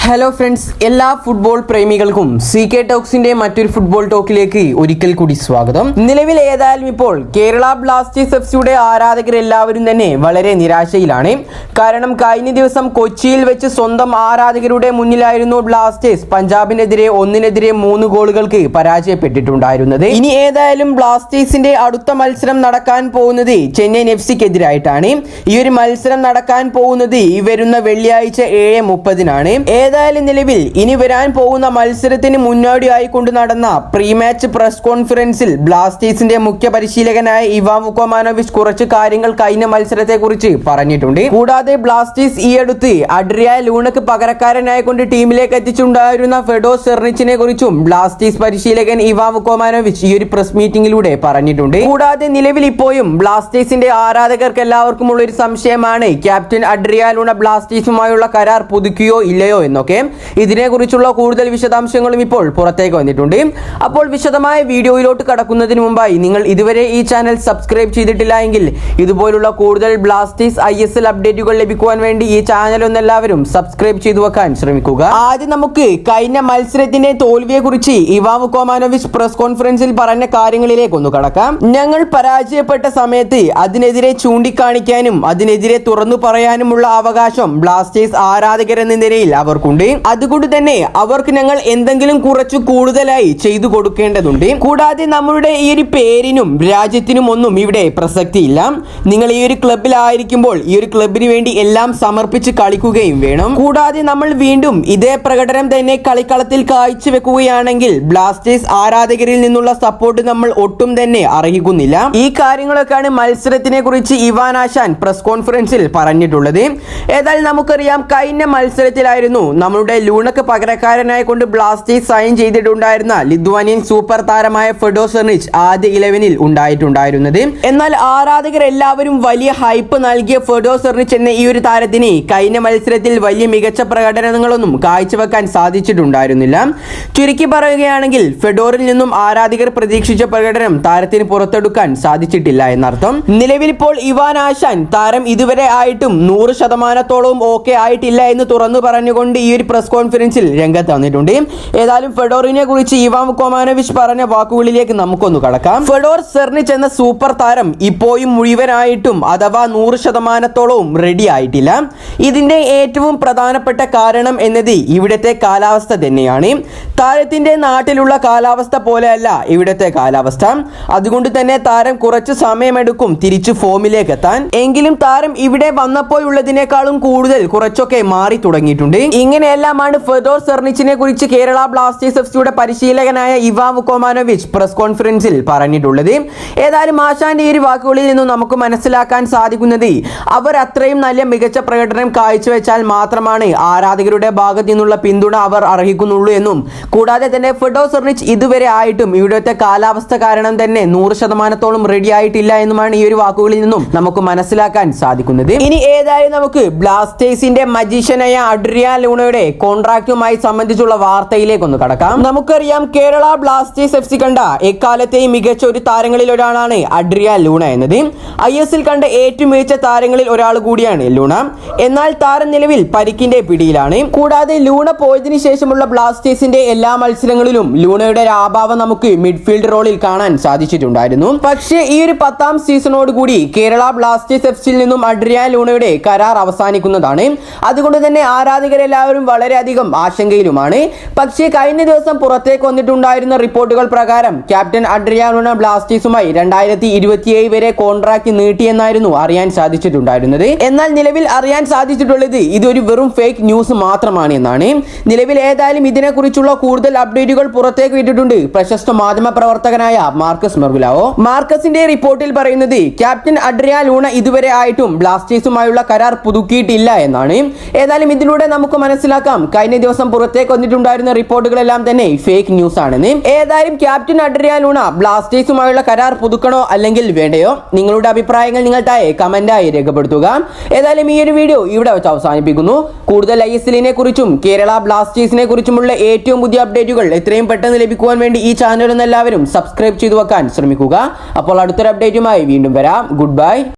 Hello friends, എല്ലാ football പ്രേമികൾക്കും CK ടോക്സിന്റെ മറ്റൊരു football ടോക്കിലേക്ക് ഒരിക്കൽ കൂടി സ്വാഗതം. നിലവിൽ ഏതായാലും ഇപ്പോൾ കേരള ബ്ലാസ്റ്റേഴ്സ് FC ആരാധകരെല്ലാവരും തന്നെ വളരെ നിരാശയിലാണ്. കാരണം കഴിഞ്ഞ ദിവസം കൊച്ചിയിൽ വെച്ച് സ്വന്തം ആരാധകരുടെ മുന്നിലായിരുന്നു ബ്ലാസ്റ്റേഴ്സ് പഞ്ചാബിനെതിരെ 1-3 ഗോളുകൾക്ക് പരാജയപ്പെട്ടിട്ടുണ്ടായിരുന്നത്. ഇനി ഏതായാലും ബ്ലാസ്റ്റേഴ്സിന്റെ അടുത്ത മത്സരം നടക്കാൻ പോകുന്നത് ചെന്നൈയിൻ FCക്കെതിരായിട്ടാണ്. ഈ ഒരു മത്സരം നടക്കാൻ പോകുന്നത് ഈ വരുന്ന വെള്ളിയാഴ്ച 7:30-നാണ്. ഏതായാലും നിലവിൽ ഇനി വരാൻ പോകുന്ന മത്സരത്തിന് മുന്നോടിയായിക്കൊണ്ട് നടന്ന പ്രീ മാച്ച് പ്രസ് കോൺഫറൻസിൽ ബ്ലാസ്റ്റേഴ്സിന്റെ മുഖ്യ പരിശീലകനായ ഇവാൻ വുക്കോമാനോവിച്ച് കുറച്ച് കാര്യങ്ങൾ കഴിഞ്ഞ മത്സരത്തെ കുറിച്ച് പറഞ്ഞിട്ടുണ്ട്. കൂടാതെ ബ്ലാസ്റ്റേഴ്സ് ഈ അടുത്ത് അഡ്രിയാൻ ലൂണക്ക് പകരക്കാരനായിക്കൊണ്ട് ടീമിലേക്ക് എത്തിച്ചുണ്ടായിരുന്ന ഫെഡോ സെർണിച്ചിനെ കുറിച്ചും ബ്ലാസ്റ്റേഴ്സ് പരിശീലകൻ ഇവാൻ വുക്കോമാനോവിച്ച് ഈ ഒരു പ്രസ് മീറ്റിംഗിലൂടെ പറഞ്ഞിട്ടുണ്ട്. കൂടാതെ നിലവിൽ ഇപ്പോഴും ബ്ലാസ്റ്റേഴ്സിന്റെ ആരാധകർക്ക് എല്ലാവർക്കും ഉള്ള ഒരു സംശയമാണ് ക്യാപ്റ്റൻ അഡ്രിയാൻ ലൂണ ബ്ലാസ്റ്റേഴ്സുമായുള്ള കരാർ പുതുക്കിയോ ഇല്ലയോ എന്നൊക്കെ. ഇതിനെക്കുറിച്ചുള്ള കൂടുതൽ വിശദാംശങ്ങളും ഇപ്പോൾ പുറത്തേക്ക് വന്നിട്ടുണ്ട്. അപ്പോൾ വിശദമായ വീഡിയോയിലോട്ട് കടക്കുന്നതിന് മുമ്പായി നിങ്ങൾ ഇതുവരെ ഈ ചാനൽ സബ്സ്ക്രൈബ് ചെയ്തിട്ടില്ല എങ്കിൽ ഇതുപോലുള്ള കൂടുതൽ ബ്ലാസ്റ്റേഴ്സ് ISL അപ്ഡേറ്റുകൾ ലഭിക്കുവാൻ വേണ്ടി ഈ ചാനൽ ഒന്ന് എല്ലാവരും സബ്സ്ക്രൈബ് ചെയ്തു വെക്കാൻ ശ്രമിക്കുക. ആദ്യം നമുക്ക് കഴിഞ്ഞ മത്സരത്തിന്റെ തോൽവിയെ കുറിച്ച് ഇവാൻ വുക്കോമാനോവിച്ച് പ്രസ് കോൺഫറൻസിൽ പറഞ്ഞ കാര്യങ്ങളിലേക്ക് ഒന്ന് കടക്കാം. ഞങ്ങൾ പരാജയപ്പെട്ട സമയത്ത് അതിനെതിരെ ചൂണ്ടിക്കാണിക്കാനും അതിനെതിരെ തുറന്നു പറയാനുമുള്ള അവകാശം ബ്ലാസ്റ്റേഴ്സ് ആരാധകരെന്ന നിലയിൽ അവർക്കുണ്ട്. അതുകൊണ്ട് തന്നെ അവർക്ക് ഞങ്ങൾ എന്തെങ്കിലും കുറച്ചു കൂടുതലായി ചെയ്തു കൊടുക്കേണ്ടതുണ്ട്. കൂടാതെ നമ്മളുടെ ഈ ഒരു പേരിനും രാജ്യത്തിനും ഒന്നും ഇവിടെ പ്രസക്തിയില്ല. നിങ്ങൾ ഈ ഒരു ക്ലബിലായിരിക്കുമ്പോൾ ഈ ഒരു ക്ലബിന് വേണ്ടി എല്ലാം സമർപ്പിച്ച് കളിക്കുകയും വേണം. കൂടാതെ നമ്മൾ വീണ്ടും ഇതേ പ്രകടനം തന്നെ കളിക്കളത്തിൽ കാഴ്ചവെക്കുകയാണെങ്കിൽ ബ്ലാസ്റ്റേഴ്സ് ആരാധകരിൽ നിന്നുള്ള സപ്പോർട്ട് നമ്മൾ ഒട്ടും തന്നെ അർഹിക്കുന്നില്ല. ഈ കാര്യങ്ങളൊക്കെയാണ് മത്സരത്തിനെ കുറിച്ച് ഇവാൻ ആശാൻ പ്രസ് കോൺഫറൻസിൽ പറഞ്ഞിട്ടുള്ളത്. ഏതായാലും നമുക്കറിയാം കഴിഞ്ഞ മത്സരത്തിലായിരുന്നു നമ്മളുടെ ലൂണക്ക് പകരക്കാരനായി കൊണ്ട് ബ്ലാസ്റ്റേഴ്സ് സൈൻ ചെയ്തിട്ടുണ്ടായിരുന്ന ലിത്വാനിയൻ സൂപ്പർ താരമായ ഫെഡോ സെർണിച്ച് ആദ്യ 11-ൽ ഉണ്ടായിട്ടുണ്ടായിരുന്നത്. എന്നാൽ ആരാധകരെല്ലാവരും വലിയ ഹൈപ്പ് നൽകിയ ഫെഡോ സെർണിച്ച് എന്ന ഈ ഒരു താരത്തിന് കഴിഞ്ഞ മത്സരത്തിൽ വലിയ മികച്ച പ്രകടനങ്ങളൊന്നും കാഴ്ചവെക്കാൻ സാധിച്ചിട്ടുണ്ടായിരുന്നില്ല. ചുരുക്കി പറയുകയാണെങ്കിൽ ഫെഡോറിൽ നിന്നും ആരാധകർ പ്രതീക്ഷിച്ച പ്രകടനം താരത്തിന് പുറത്തെടുക്കാൻ സാധിച്ചിട്ടില്ല എന്നർത്ഥം. നിലവിൽ ഇപ്പോൾ ഇവാൻ ആശാൻ താരം ഇതുവരെ ആയിട്ടും 100% ഓക്കെ ആയിട്ടില്ല എന്ന് തുറന്നു പറഞ്ഞുകൊണ്ട് ഈ ഒരു പ്രസ് കോൺഫറൻസിൽ രംഗത്ത് വന്നിട്ടുണ്ട്. ഏതായാലും ഫെഡോറിനെ കുറിച്ച് ഇവാൻ വുക്കോമാനോവിച്ച് പറഞ്ഞ വാക്കുകളിലേക്ക് നമുക്കൊന്ന് കടക്കാം. ഫെഡോർ സെർണിച്ച് എന്ന സൂപ്പർ താരം ഇപ്പോഴും മുഴുവനായിട്ടും അഥവാ 100% റെഡി ആയിട്ടില്ല. ഇതിന്റെ ഏറ്റവും പ്രധാനപ്പെട്ട കാരണം എന്നത് ഇവിടുത്തെ കാലാവസ്ഥ തന്നെയാണ്. താരത്തിന്റെ നാട്ടിലുള്ള കാലാവസ്ഥ പോലെയല്ല ഇവിടുത്തെ കാലാവസ്ഥ. അതുകൊണ്ട് തന്നെ താരം കുറച്ച് സമയമെടുക്കും തിരിച്ചു ഫോമിലേക്ക് എത്താൻ. എങ്കിലും താരം ഇവിടെ വന്നപ്പോഴുള്ളതിനേക്കാളും കൂടുതൽ കുറച്ചൊക്കെ മാറി തുടങ്ങിയിട്ടുണ്ട്. ഇങ്ങനെയെല്ലാമാണ് ഫെഡോർ സെർണിച്ചിനെ കുറിച്ച് കേരള ബ്ലാസ്റ്റേഴ്സ് FCയുടെ പരിശീലകനായ ഇവാൻ വുക്കോമാനോവിച്ച് പ്രസ് കോൺഫറൻസിൽ പറഞ്ഞിട്ടുള്ളത്. ഏതായാലും ആശാന്റെ ഈ ഒരു വാക്കുകളിൽ നിന്നും നമുക്ക് മനസ്സിലാക്കാൻ സാധിക്കുന്നത് അവർ അത്രയും നല്ല മികച്ച പ്രകടനം കാഴ്ചവെച്ചാൽ മാത്രമാണ് ആരാധകരുടെ ഭാഗത്തു നിന്നുള്ള പിന്തുണ അവർ അർഹിക്കുന്നുള്ളൂ എന്നും കൂടാതെ തന്നെ ഫെഡോർ സെർണിച്ച് ഇതുവരെ ആയിട്ടും ഇവിടുത്തെ കാലാവസ്ഥ കാരണം തന്നെ 100% റെഡി ആയിട്ടില്ല എന്നുമാണ് ഈ ഒരു വാക്കുകളിൽ നിന്നും നമുക്ക് മനസ്സിലാക്കാൻ സാധിക്കുന്നത്. ഇനി ഏതായാലും നമുക്ക് ബ്ലാസ്റ്റേഴ്സിന്റെ മജീഷ്യനായ അഡ്രിയാൻ ലൂണയുടെ കോൺട്രാക്റ്റുമായി സംബന്ധിച്ചുള്ള വാർത്തയിലേക്ക് ഒന്ന് കടക്കാം. നമുക്കറിയാം കേരള ബ്ലാസ്റ്റേഴ്സ് FC കണ്ട എക്കാലത്തെയും മികച്ച ഒരു താരങ്ങളിൽ ഒരാളാണ് അഡ്രിയാൻ ലൂണ എന്നത്. ISL കണ്ട ഏറ്റവും മികച്ച താരങ്ങളിൽ ഒരാൾ കൂടിയാണ് ലൂണ. എന്നാൽ താരം നിലവിൽ പരിക്കിന്റെ പിടിയിലാണ്. കൂടാതെ ലൂണ പോയതിനു ശേഷമുള്ള ബ്ലാസ്റ്റേഴ്സിന്റെ എല്ലാ മത്സരങ്ങളിലും ലൂണയുടെ ഒരു അഭാവം നമുക്ക് മിഡ്ഫീൽഡ് റോളിൽ കാണാൻ സാധിച്ചിട്ടുണ്ടായിരുന്നു. പക്ഷേ ഈ ഒരു 10ാം സീസണോട് കൂടി കേരള ബ്ലാസ്റ്റേഴ്സ് FCയിൽ നിന്നും അഡ്രിയാൻ ലൂണയുടെ കരാർ അവസാനിക്കുന്നതാണ്. അതുകൊണ്ട് തന്നെ ആരാധകരെല്ലാവരും വളരെയധികം ആശങ്കയിലുമാണ്. പക്ഷേ കഴിഞ്ഞ ദിവസം പുറത്തേക്ക് വന്നിട്ടുണ്ടായിരുന്ന റിപ്പോർട്ടുകൾ പ്രകാരം ക്യാപ്റ്റൻ അഡ്രിയാൻ ലൂണ ബ്ലാസ്റ്റേഴ്സുമായി 2027 വരെ കോൺട്രാക്ട് നീട്ടിയെന്നായിരുന്നു അറിയാൻ സാധിച്ചിട്ടുണ്ടായിരുന്നത്. എന്നാൽ നിലവിൽ അറിയാൻ സാധിച്ചിട്ടുള്ളത് ഇതൊരു വെറും ഫേക്ക് ന്യൂസ് മാത്രമാണ് എന്നാണ്. നിലവിൽ ഏതായാലും ഇതിനെക്കുറിച്ചുള്ള കൂടുതൽ അപ്ഡേറ്റുകൾ പുറത്തേക്ക് വിട്ടിട്ടുണ്ട് പ്രശസ്ത മാധ്യമ പ്രവർത്തകനായ മാർക്കസ് മെർഗുലാവോ. മാർക്കസിന്റെ റിപ്പോർട്ടിൽ പറയുന്നത് ക്യാപ്റ്റൻ അഡ്രിയാൻ ലൂണ ഇതുവരെ ആയിട്ടും ബ്ലാസ്റ്റേഴ്സുമായുള്ള കരാർ പുതുക്കിയിട്ടില്ല എന്നാണ്. ഏതായാലും ഇതിലൂടെ നമുക്ക് മനസ്സിലാക്കാം കഴിഞ്ഞ ദിവസം പുറത്തേക്ക് വന്നിട്ടുണ്ടായിരുന്ന റിപ്പോർട്ടുകളെല്ലാം തന്നെ ഫേക്ക് ന്യൂസ് ആണെന്ന്. ഏതായാലും ക്യാപ്റ്റൻ അഡ്രിയാൻ ലൂണ ബ്ലാസ്റ്റേഴ്സുമായുള്ള കരാർ പുതുക്കണോ അല്ലെങ്കിൽ വേണ്ടയോ? നിങ്ങളുടെ അഭിപ്രായങ്ങൾ നിങ്ങൾ താഴെ കമന്റായി രേഖപ്പെടുത്തുക. ഏതായാലും ഈ ഒരു വീഡിയോ ഇവിടെ വെച്ച് അവസാനിപ്പിക്കുന്നു. കൂടുതൽ ISLനെ കുറിച്ചും കേരള ബ്ലാസ്റ്റേഴ്സിനെ കുറിച്ചുമുള്ള ഏറ്റവും പുതിയ അപ്ഡേറ്റുകൾ എത്രയും പെട്ടെന്ന് ലഭിക്കുവാൻ വേണ്ടി ഈ ചാനൽ എല്ലാവരും സബ്സ്ക്രൈബ് ചെയ്തു വെക്കാൻ ശ്രമിക്കുക. അപ്പോൾ അടുത്തൊരു അപ്ഡേറ്റുമായി വീണ്ടും വരാം. Good bye.